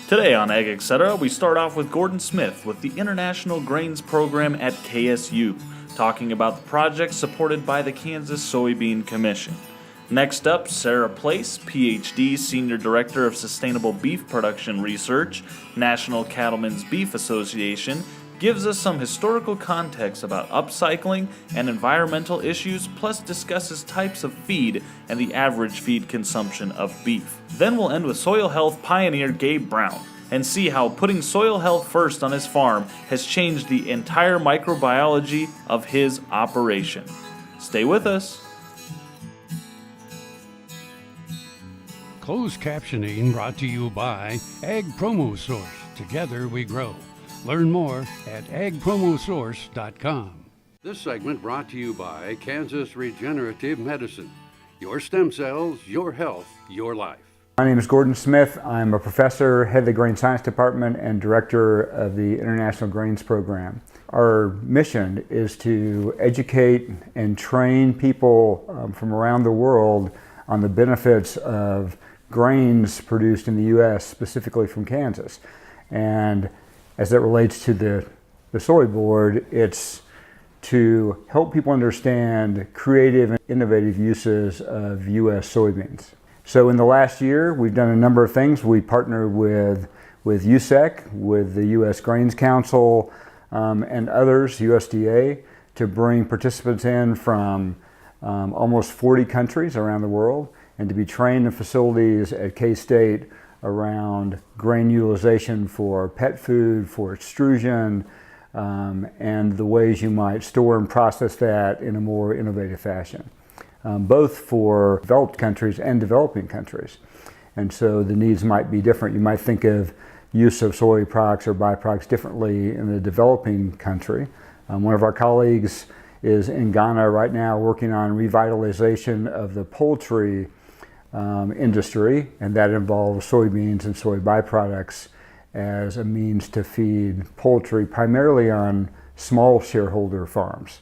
Today on AGetc, we start off with Gordon Smith with the International Grains Program at KSU, talking about the project supported by the Kansas Soybean Commission. Next up, Sarah Place, PhD, Senior Director of Sustainable Beef Production Research, National Cattlemen's Beef Association, gives us some historical context about upcycling and environmental issues, plus discusses types of feed and the average feed consumption of beef. Then we'll end with soil health pioneer Gabe Brown and see how putting soil health first on his farm has changed the entire microbiology of his operation. Stay with us. Closed captioning brought to you by Ag Promo Source. Together we grow. Learn more at agpromosource.com. This segment brought to you by Kansas Regenerative Medicine. Your stem cells, your health, your life. My name is Gordon Smith. I'm a professor, head of the Grain Science Department, and director of the International Grains Program. Our mission is to educate and train people from around the world on the benefits of grains produced in the U.S., specifically from Kansas. And as it relates to the soy board, it's to help people understand creative and innovative uses of U.S. soybeans. So in the last year, we've done a number of things. We partnered with AGetc, with the U.S. Grains Council, and others, USDA, to bring participants in from almost 40 countries around the world, and to be trained in facilities at K-State around grain utilization for pet food, for extrusion, and the ways you might store and process that in a more innovative fashion, both for developed countries and developing countries. And so the needs might be different. You might think of use of soy products or byproducts differently in the developing country. One of our colleagues is in Ghana right now working on revitalization of the poultry industry, and that involves soybeans and soy byproducts as a means to feed poultry, primarily on small shareholder farms.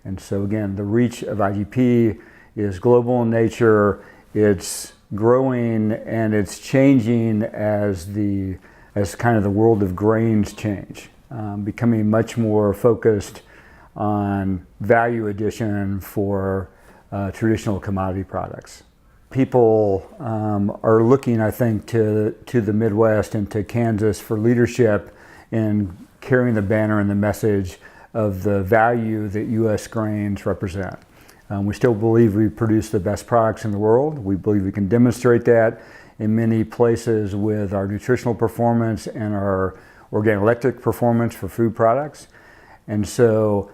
And so again, the reach of IGP is global in nature, it's growing and it's changing as kind of the world of grains change, becoming much more focused on value addition for traditional commodity products. People are looking, I think, to the Midwest and to Kansas for leadership in carrying the banner and the message of the value that U.S. grains represent. We still believe we produce the best products in the world. We believe we can demonstrate that in many places with our nutritional performance and our organoleptic performance for food products. And so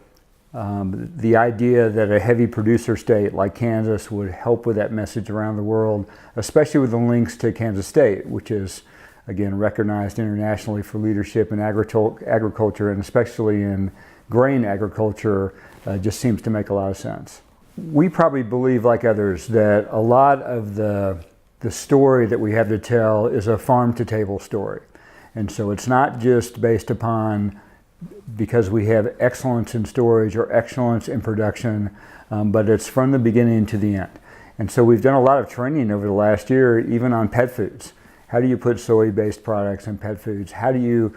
the idea that a heavy producer state like Kansas would help with that message around the world, especially with the links to Kansas State, which is, again, recognized internationally for leadership in agriculture, and especially in grain agriculture, just seems to make a lot of sense. We probably believe, like others, that a lot of the story that we have to tell is a farm-to-table story. And so it's not just based upon because we have excellence in storage or excellence in production, but it's from the beginning to the end. And so we've done a lot of training over the last year, even on pet foods. How do you put soy-based products in pet foods? How do you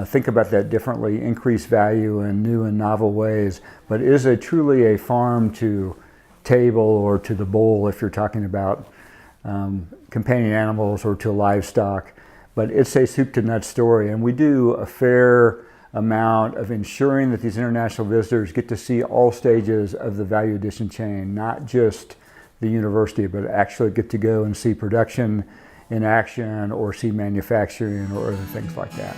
think about that differently, increase value in new and novel ways? But is it truly a farm to table or to the bowl if you're talking about companion animals or to livestock? But it's a soup to nuts story, and we do a fair amount of ensuring that these international visitors get to see all stages of the value addition chain, not just the university, but actually get to go and see production in action or see manufacturing or other things like that.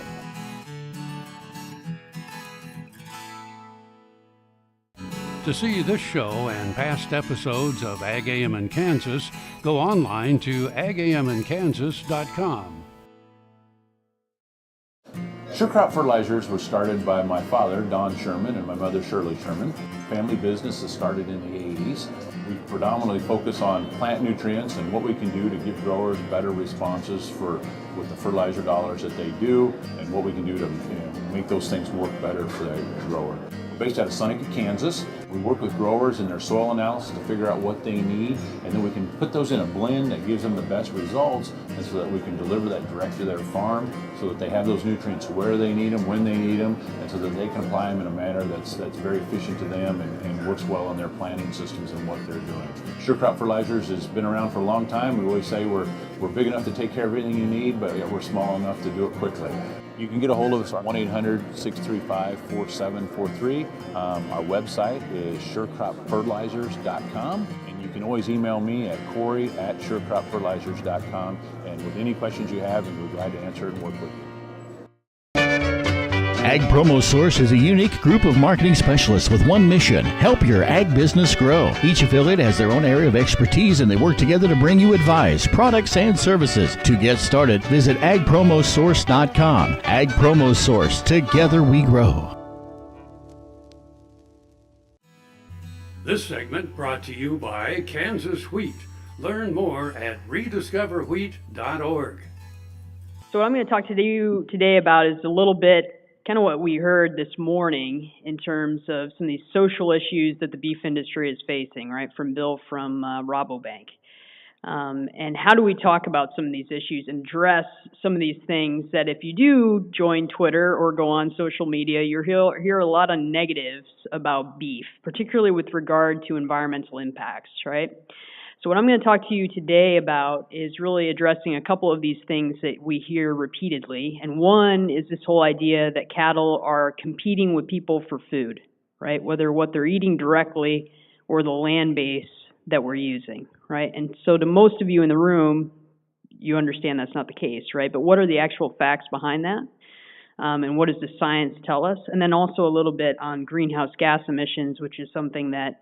To see this show and past episodes of Ag AM in Kansas, go online to agaminkansas.com. Sure Crop Fertilizers was started by my father, Don Sherman, and my mother, Shirley Sherman. Family business that started in the 80s. We predominantly focus on plant nutrients and what we can do to give growers better responses for with the fertilizer dollars that they do and what we can do to make those things work better for the grower. We're based out of Seneca, Kansas. We work with growers in their soil analysis to figure out what they need, and then we can put those in a blend that gives them the best results, and so that we can deliver that direct to their farm so that they have those nutrients where they need them, when they need them, and so that they can apply them in a manner that's very efficient to them and works well on their planting systems and what they're doing. Sure Crop Fertilizers has been around for a long time. We always say we're big enough to take care of everything you need, but we're small enough to do it quickly. You can get a hold of us at 1-800-635-4743. Our website is surecropfertilizers.com, and you can always email me at Corey@surecropfertilizers.com, and with any questions you have, we'll be glad to answer and work with you. Ag Promo Source is a unique group of marketing specialists with one mission: help your ag business grow. Each affiliate has their own area of expertise, and they work together to bring you advice, products, and services. To get started, visit agpromosource.com. Ag Promo Source. Together we grow. This segment brought to you by Kansas Wheat. Learn more at rediscoverwheat.org. So what I'm going to talk to you today about is a little bit kind of what we heard this morning in terms of some of these social issues that the beef industry is facing, right, from Bill from Rabobank. And how do we talk about some of these issues and address some of these things that if you do join Twitter or go on social media, you'll hear a lot of negatives about beef, particularly with regard to environmental impacts, right? So what I'm going to talk to you today about is really addressing a couple of these things that we hear repeatedly. And one is this whole idea that cattle are competing with people for food, right? Whether what they're eating directly or the land base that we're using, right? And so to most of you in the room, you understand that's not the case, right? But what are the actual facts behind that? And what does the science tell us? And then also a little bit on greenhouse gas emissions, which is something that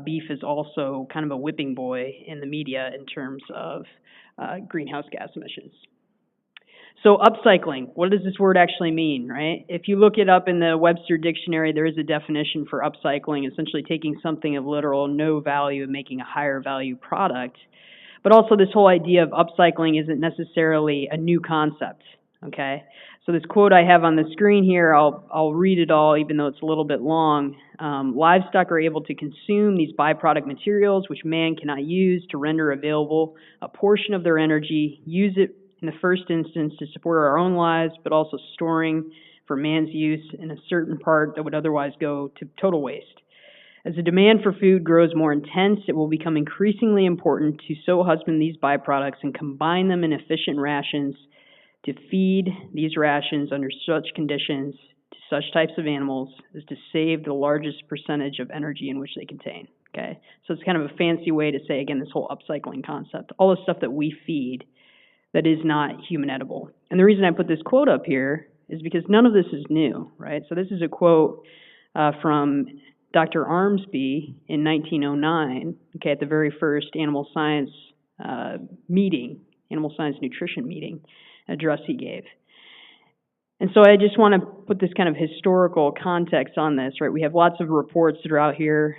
beef is also kind of a whipping boy in the media in terms of greenhouse gas emissions. So upcycling, what does this word actually mean, right? If you look it up in the Webster Dictionary, there is a definition for upcycling, essentially taking something of literal no value and making a higher value product. But also this whole idea of upcycling isn't necessarily a new concept, okay? So this quote I have on the screen here, I'll read it all even though it's a little bit long. Livestock are able to consume these byproduct materials which man cannot use to render available a portion of their energy, use it in the first instance to support our own lives, but also storing for man's use in a certain part that would otherwise go to total waste. As the demand for food grows more intense, it will become increasingly important to so husband these byproducts and combine them in efficient rations to feed these rations under such conditions to such types of animals as to save the largest percentage of energy in which they contain. Okay, so it's kind of a fancy way to say, again, this whole upcycling concept, all the stuff that we feed that is not human edible. And the reason I put this quote up here is because none of this is new, right? So this is a quote from Dr. Armsby in 1909, okay, at the very first animal science meeting, animal science nutrition meeting address he gave. And so I just want to put this kind of historical context on this, right? We have lots of reports that are out here.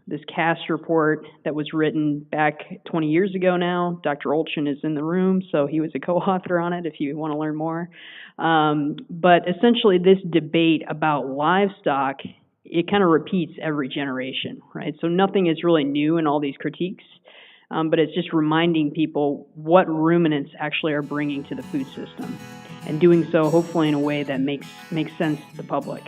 This CAST report that was written back 20 years ago now. Dr. Olchen is in the room, so he was a co-author on it if you want to learn more. But essentially this debate about livestock, it kind of repeats every generation, right? So nothing is really new in all these critiques. But it's just reminding people what ruminants actually are bringing to the food system, and doing so hopefully in a way that makes sense to the public.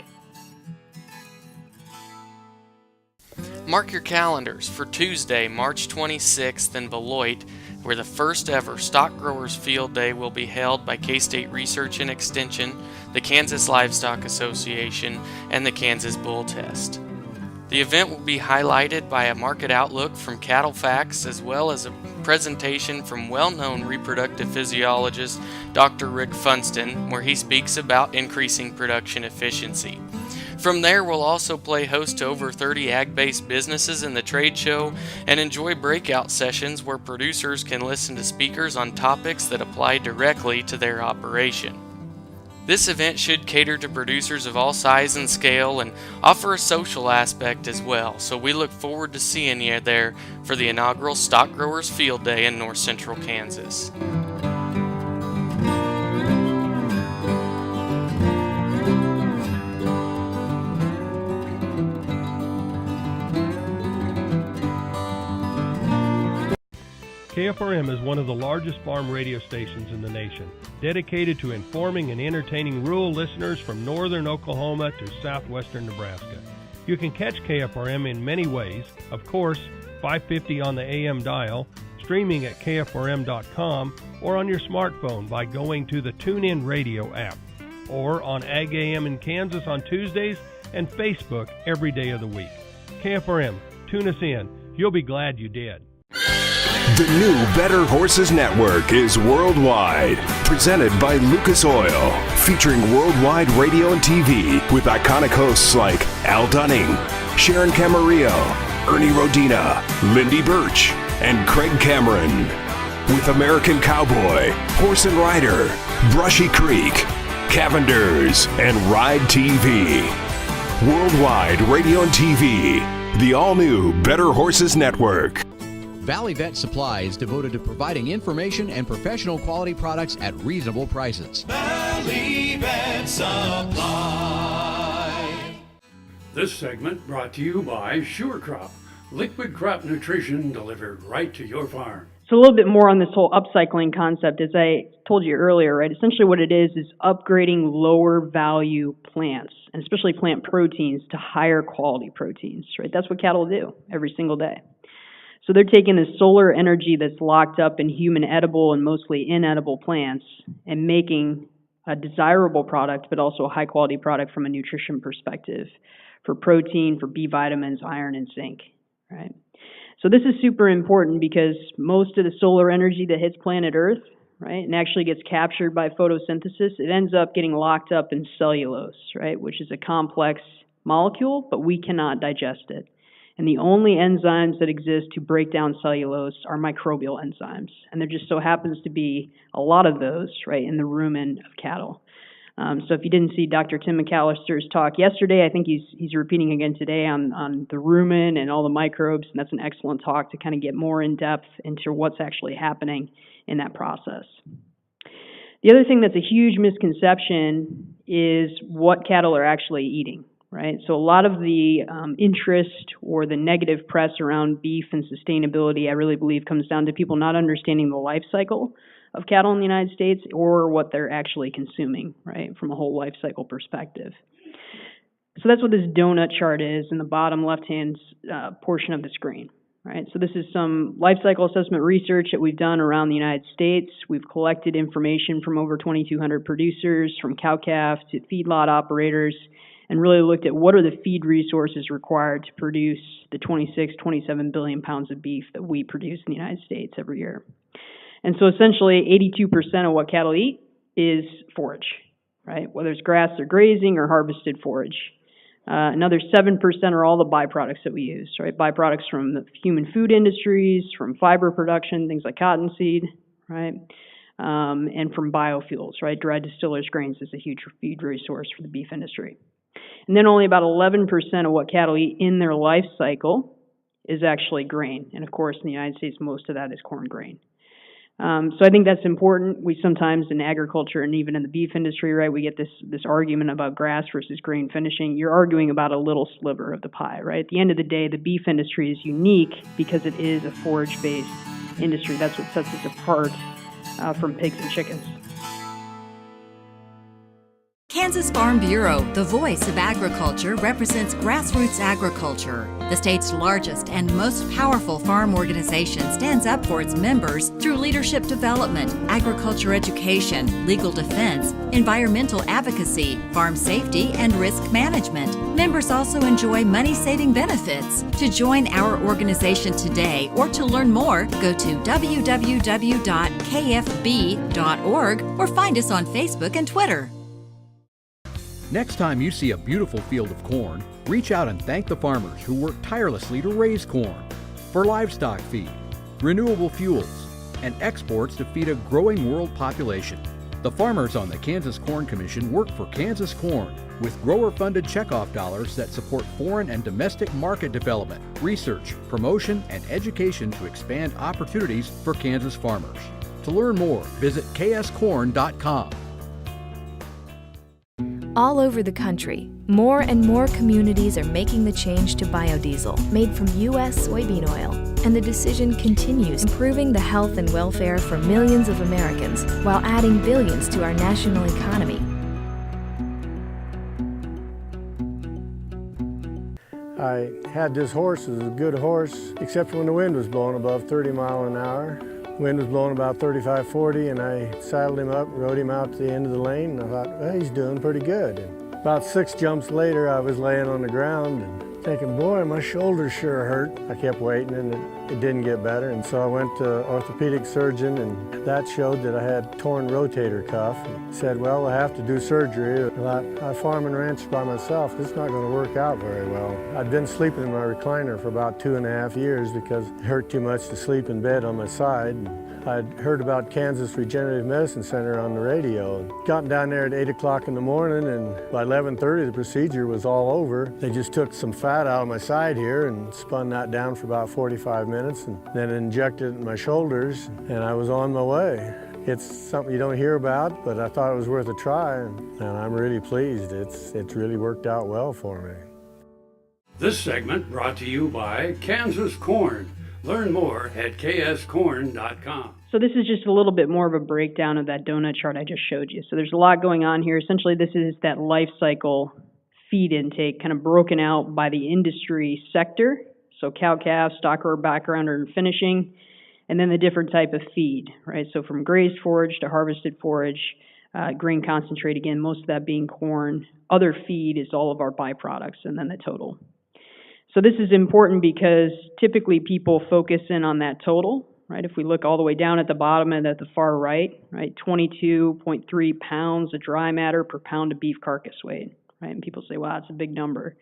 Mark your calendars for Tuesday, March 26th in Beloit, where the first ever Stock Growers Field Day will be held by K-State Research and Extension, the Kansas Livestock Association, and the Kansas Bull Test. The event will be highlighted by a market outlook from Cattle Facts, as well as a presentation from well-known reproductive physiologist Dr. Rick Funston, where he speaks about increasing production efficiency. From there, we'll also play host to over 30 ag-based businesses in the trade show and enjoy breakout sessions where producers can listen to speakers on topics that apply directly to their operation. This event should cater to producers of all size and scale and offer a social aspect as well, so we look forward to seeing you there for the inaugural Stock Growers Field Day in North Central Kansas. KFRM is one of the largest farm radio stations in the nation, dedicated to informing and entertaining rural listeners from northern Oklahoma to southwestern Nebraska. You can catch KFRM in many ways, of course, 550 on the AM dial, streaming at kfrm.com, or on your smartphone by going to the TuneIn Radio app, or on Ag AM in Kansas on Tuesdays and Facebook every day of the week. KFRM, tune us in. You'll be glad you did. The new Better Horses Network is worldwide. Presented by Lucas Oil. Featuring worldwide radio and TV with iconic hosts like Al Dunning, Sharon Camarillo, Ernie Rodina, Lindy Birch, and Craig Cameron. With American Cowboy, Horse and Rider, Brushy Creek, Cavenders, and Ride TV. Worldwide radio and TV. The all-new Better Horses Network. Valley Vet Supply is devoted to providing information and professional quality products at reasonable prices. Valley Vet Supply. This segment brought to you by Sure Crop, liquid crop nutrition delivered right to your farm. So a little bit more on this whole upcycling concept. As I told you earlier, right, essentially what it is upgrading lower value plants, and especially plant proteins, to higher quality proteins, right? That's what cattle do every single day. So they're taking the solar energy that's locked up in human edible and mostly inedible plants and making a desirable product, but also a high quality product from a nutrition perspective for protein, for B vitamins, iron, and zinc, right? So this is super important because most of the solar energy that hits planet Earth, right, and actually gets captured by photosynthesis, it ends up getting locked up in cellulose, right, which is a complex molecule, but we cannot digest it. And the only enzymes that exist to break down cellulose are microbial enzymes. And there just so happens to be a lot of those, right, in the rumen of cattle. So if you didn't see Dr. Tim McAllister's talk yesterday, I think he's repeating again today on the rumen and all the microbes, and that's an excellent talk to kind of get more in depth into what's actually happening in that process. The other thing that's a huge misconception is what cattle are actually eating. Right? So a lot of the interest or the negative press around beef and sustainability, I really believe, comes down to people not understanding the life cycle of cattle in the United States or what they're actually consuming, right, from a whole life cycle perspective. So that's what this donut chart is in the bottom left-hand portion of the screen, right? So this is some life cycle assessment research that we've done around the United States. We've collected information from over 2,200 producers, from cow-calf to feedlot operators, and really looked at what are the feed resources required to produce the 27 billion pounds of beef that we produce in the United States every year. And so essentially 82% of what cattle eat is forage, right? Whether it's grass or grazing or harvested forage. Another 7% are all the byproducts that we use, right? Byproducts from the human food industries, from fiber production, things like cottonseed, right? And from biofuels, right? Dried distillers grains is a huge feed resource for the beef industry. And then only about 11% of what cattle eat in their life cycle is actually grain. And of course, in the United States, most of that is corn grain. So I think that's important. We sometimes in agriculture and even in the beef industry, right, we get this argument about grass versus grain finishing. You're arguing about a little sliver of the pie, right? At the end of the day, the beef industry is unique because it is a forage-based industry. That's what sets it apart from pigs and chickens. Kansas Farm Bureau, the voice of agriculture, represents grassroots agriculture. The state's largest and most powerful farm organization stands up for its members through leadership development, agriculture education, legal defense, environmental advocacy, farm safety, and risk management. Members also enjoy money-saving benefits. To join our organization today or to learn more, go to www.kfb.org or find us on Facebook and Twitter. Next time you see a beautiful field of corn, reach out and thank the farmers who work tirelessly to raise corn for livestock feed, renewable fuels, and exports to feed a growing world population. The farmers on the Kansas Corn Commission work for Kansas Corn with grower-funded checkoff dollars that support foreign and domestic market development, research, promotion, and education to expand opportunities for Kansas farmers. To learn more, visit kscorn.com. All over the country, more and more communities are making the change to biodiesel made from U.S. soybean oil, and the decision continues improving the health and welfare for millions of Americans while adding billions to our national economy. I had this horse. It was a good horse, except when the wind was blowing above 30 miles an hour. Wind was blowing about 35, 40, and I saddled him up, rode him out to the end of the lane, and I thought, well, he's doing pretty good. And about 6 jumps later, I was laying on the ground and thinking, boy, my shoulders sure hurt. I kept waiting, and it didn't get better, and so I went to an orthopedic surgeon, and that showed that I had torn rotator cuff. He said, well, I have to do surgery. I farm and ranch by myself. This is not going to work out very well. I'd been sleeping in my recliner for about 2.5 years because it hurt too much to sleep in bed on my side. I'd heard about Kansas Regenerative Medicine Center on the radio. Gotten down there at 8 o'clock in the morning, and by 11:30 the procedure was all over. They just took some fat out of my side here and spun that down for about 45 minutes and then injected it in my shoulders, and I was on my way. It's something you don't hear about, but I thought it was worth a try, and I'm really pleased. It's really worked out well for me. This segment brought to you by Kansas Corn. Learn more at kscorn.com. So this is just a little bit more of a breakdown of that donut chart I just showed you. So there's a lot going on here. Essentially, this is that life cycle feed intake kind of broken out by the industry sector. So cow-calf, stock grower background or finishing, and then the different type of feed, right? So from grazed forage to harvested forage, grain concentrate, again, most of that being corn. Other feed is all of our byproducts, and then the total. So this is important because typically people focus in on that total, right? If we look all the way down at the bottom and at the far right, 22.3 pounds of dry matter per pound of beef carcass weight, right? And people say, wow, that's a big number.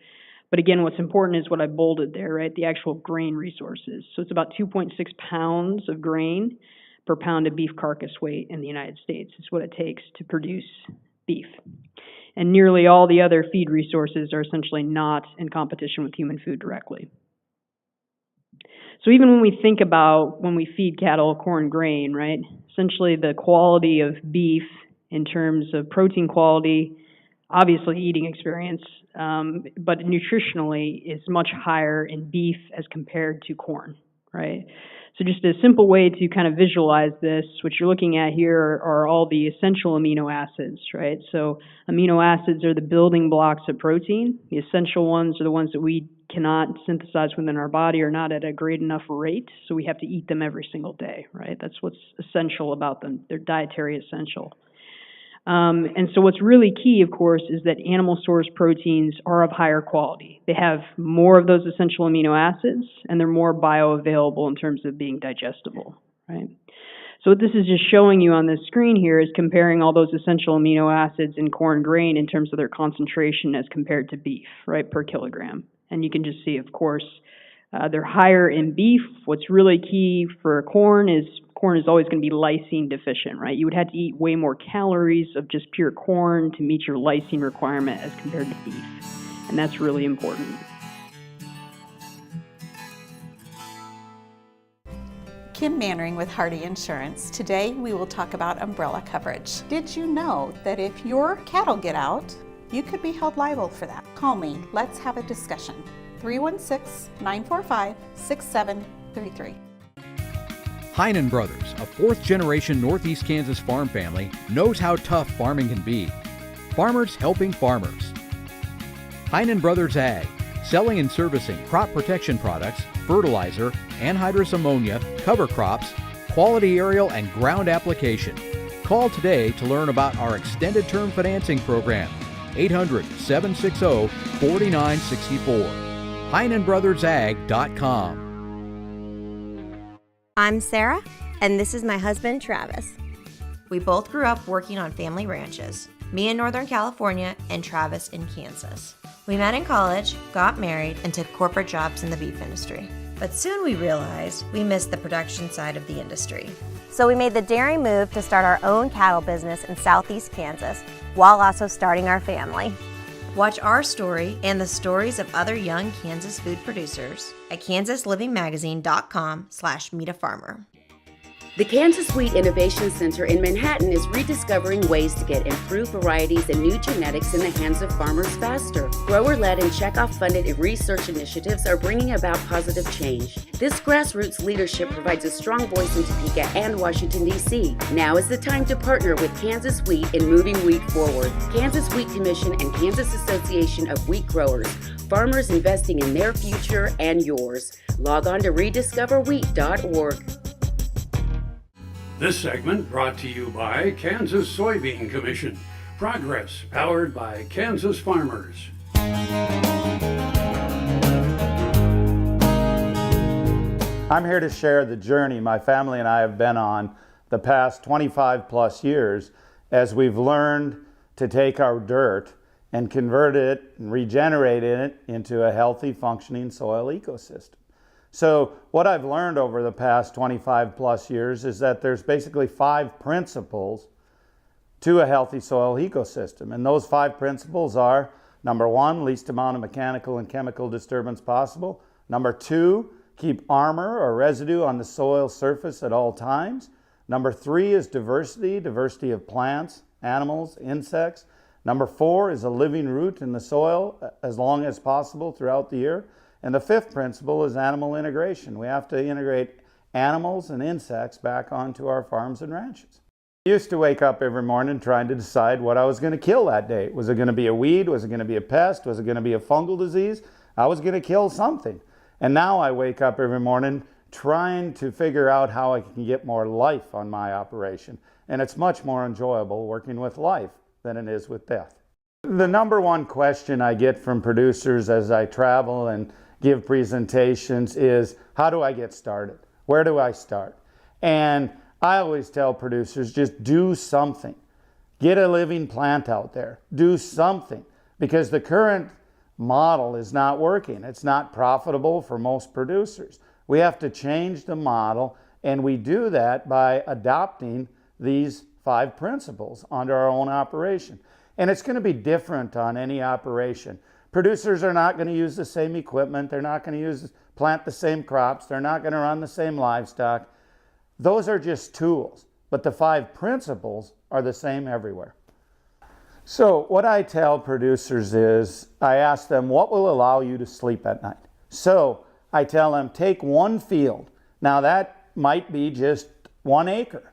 But again, what's important is what I bolded there, right? The actual grain resources. So it's about 2.6 pounds of grain per pound of beef carcass weight in the United States. It's what it takes to produce beef. And nearly all the other feed resources are essentially not in competition with human food directly. So even when we think about when we feed cattle corn grain, right, essentially the quality of beef in terms of protein quality, obviously eating experience, but nutritionally is much higher in beef as compared to corn, right? So just a simple way to kind of visualize this, what you're looking at here are all the essential amino acids, right? So amino acids are the building blocks of protein. The essential ones are the ones that we cannot synthesize within our body or not at a great enough rate, so we have to eat them every single day, right? That's what's essential about them. They're dietary essential. And so what's really key, of course, is that animal source proteins are of higher quality. They have more of those essential amino acids, and they're more bioavailable in terms of being digestible, right? So what this is just showing you on this screen here is comparing all those essential amino acids in corn grain in terms of their concentration as compared to beef, right, per kilogram. And you can just see, of course, they're higher in beef. What's really key for corn is always going to be lysine deficient, right? You would have to eat way more calories of just pure corn to meet your lysine requirement as compared to beef. And that's really important. Kim Mannering with Hardy Insurance. Today we will talk about umbrella coverage. Did you know that if your cattle get out, you could be held liable for that? Call me. Let's have a discussion. 316-945-6733. Heinen Brothers, a fourth-generation Northeast Kansas farm family, knows how tough farming can be. Farmers helping farmers. Heinen Brothers Ag, selling and servicing crop protection products, fertilizer, anhydrous ammonia, cover crops, quality aerial and ground application. Call today to learn about our extended term financing program. 800-760-4964. HeinenBrothersAg.com. I'm Sarah, and this is my husband, Travis. We both grew up working on family ranches, me in Northern California and Travis in Kansas. We met in college, got married, and took corporate jobs in the beef industry. But soon we realized we missed the production side of the industry. So we made the daring move to start our own cattle business in Southeast Kansas, while also starting our family. Watch our story and the stories of other young Kansas food producers at KansasLivingMagazine.com/meetafarmer. The Kansas Wheat Innovation Center in Manhattan is rediscovering ways to get improved varieties and new genetics in the hands of farmers faster. Grower-led and checkoff-funded research initiatives are bringing about positive change. This grassroots leadership provides a strong voice in Topeka and Washington, D.C. Now is the time to partner with Kansas Wheat in moving wheat forward. Kansas Wheat Commission and Kansas Association of Wheat Growers. Farmers investing in their future and yours. Log on to rediscoverwheat.org. This segment brought to you by Kansas Soybean Commission. Progress powered by Kansas farmers. I'm here to share the journey my family and I have been on the past 25 plus years as we've learned to take our dirt and convert it and regenerate it into a healthy, functioning soil ecosystem. So what I've learned over the past 25 plus years is that there's basically 5 principles to a healthy soil ecosystem. And those 5 principles are, number 1, least amount of mechanical and chemical disturbance possible. Number 2, keep armor or residue on the soil surface at all times. Number 3 is diversity of plants, animals, insects. Number 4 is a living root in the soil as long as possible throughout the year. And the 5th principle is animal integration. We have to integrate animals and insects back onto our farms and ranches. I used to wake up every morning trying to decide what I was going to kill that day. Was it going to be a weed? Was it going to be a pest? Was it going to be a fungal disease? I was going to kill something. And now I wake up every morning trying to figure out how I can get more life on my operation. And it's much more enjoyable working with life than it is with death. The number one question I get from producers as I travel and give presentations is, how do I get started? Where do I start? And I always tell producers, just do something. Get a living plant out there. Do something. Because the current model is not working. It's not profitable for most producers. We have to change the model, and we do that by adopting these 5 principles onto our own operation. And it's going to be different on any operation. Producers are not going to use the same equipment. They're not going to plant the same crops. They're not going to run the same livestock. Those are just tools. But the 5 principles are the same everywhere. So what I tell producers is, I ask them, what will allow you to sleep at night? So I tell them, take one field. Now that might be just 1 acre,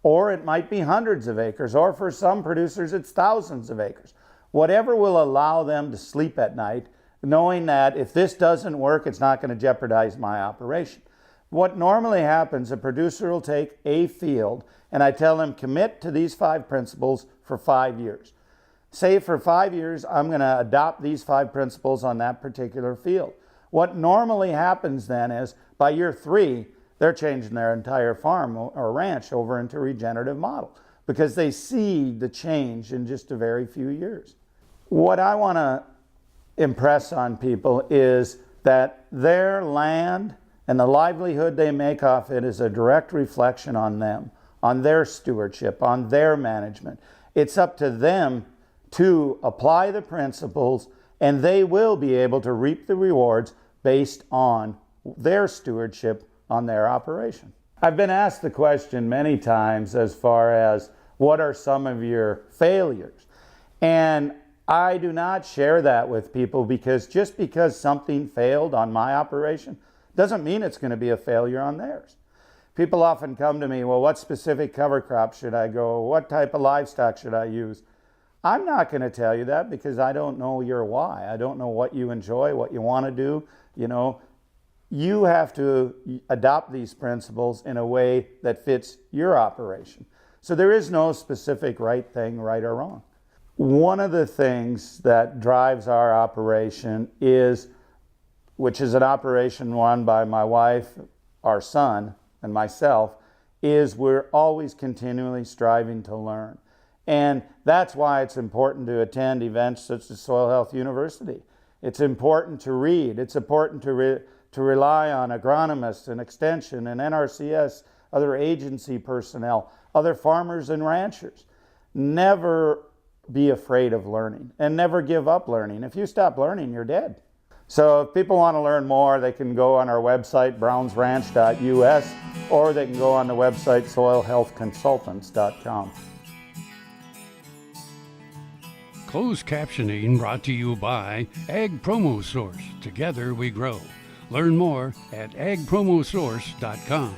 or it might be hundreds of acres, or for some producers it's thousands of acres. Whatever will allow them to sleep at night, knowing that if this doesn't work, it's not going to jeopardize my operation. What normally happens, a producer will take a field, and I tell them, commit to these 5 principles for 5 years. Say for 5 years, I'm going to adopt these 5 principles on that particular field. What normally happens then is, by year 3, they're changing their entire farm or ranch over into a regenerative model because they see the change in just a very few years. What I want to impress on people is that their land and the livelihood they make off it is a direct reflection on them, on their stewardship, on their management. It's up to them to apply the principles, and they will be able to reap the rewards based on their stewardship on their operation. I've been asked the question many times as far as, what are some of your failures? And I do not share that with people, because just because something failed on my operation doesn't mean it's going to be a failure on theirs. People often come to me, well, what specific cover crop should I go? What type of livestock should I use? I'm not going to tell you that, because I don't know your why. I don't know what you enjoy, what you want to do. You have to adopt these principles in a way that fits your operation. So there is no specific right thing, right or wrong. One of the things that drives our operation is, which is an operation run by my wife, our son, and myself, is we're always continually striving to learn. And that's why it's important to attend events such as Soil Health University. It's important to read. It's important to rely on agronomists and extension and NRCS, other agency personnel, other farmers and ranchers. Never be afraid of learning, and never give up learning. If you stop learning, you're dead. So if people want to learn more, they can go on our website, brownsranch.us, or they can go on the website, soilhealthconsultants.com. Closed captioning brought to you by Ag Promo Source. Together we grow. Learn more at agpromosource.com.